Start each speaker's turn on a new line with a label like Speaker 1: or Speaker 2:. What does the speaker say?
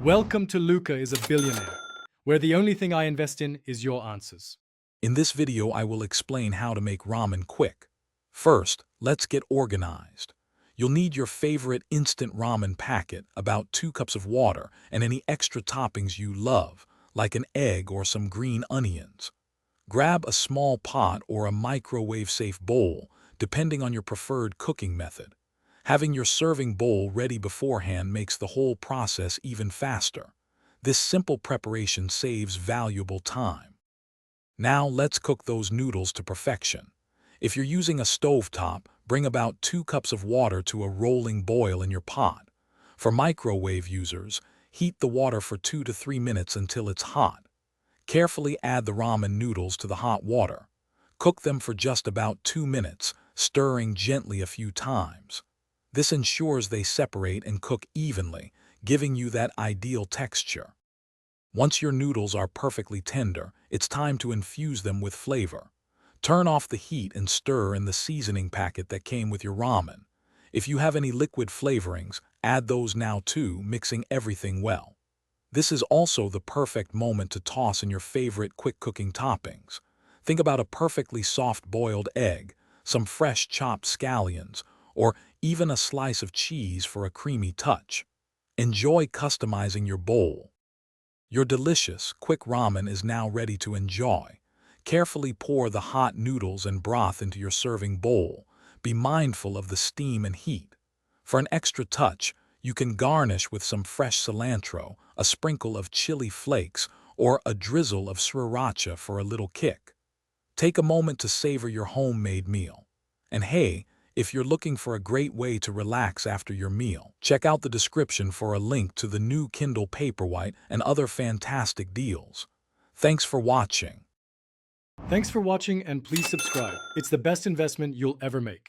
Speaker 1: Welcome to Luca is a Billionaire, where the only thing I invest in is your answers.
Speaker 2: In this video, I will explain how to make ramen quick. First, let's get organized. You'll need your favorite instant ramen packet, about 2 cups of water, and any extra toppings you love, like an egg or some green onions. Grab a small pot or a microwave-safe bowl, depending on your preferred cooking method. Having your serving bowl ready beforehand makes the whole process even faster. This simple preparation saves valuable time. Now let's cook those noodles to perfection. If you're using a stovetop, bring about 2 cups of water to a rolling boil in your pot. For microwave users, heat the water for 2 to 3 minutes until it's hot. Carefully add the ramen noodles to the hot water. Cook them for just about 2 minutes, stirring gently a few times. This ensures they separate and cook evenly, giving you that ideal texture. Once your noodles are perfectly tender, it's time to infuse them with flavor. Turn off the heat and stir in the seasoning packet that came with your ramen. If you have any liquid flavorings, add those now too, mixing everything well. This is also the perfect moment to toss in your favorite quick-cooking toppings. Think about a perfectly soft boiled egg, some fresh chopped scallions, or even a slice of cheese for a creamy touch. Enjoy customizing your bowl. Your delicious, quick ramen is now ready to enjoy. Carefully pour the hot noodles and broth into your serving bowl. Be mindful of the steam and heat. For an extra touch, you can garnish with some fresh cilantro, a sprinkle of chili flakes, or a drizzle of sriracha for a little kick. Take a moment to savor your homemade meal. And hey, if you're looking for a great way to relax after your meal, check out the description for a link to the new Kindle Paperwhite and other fantastic deals. Thanks for watching.
Speaker 1: Thanks for watching and please subscribe. It's the best investment you'll ever make.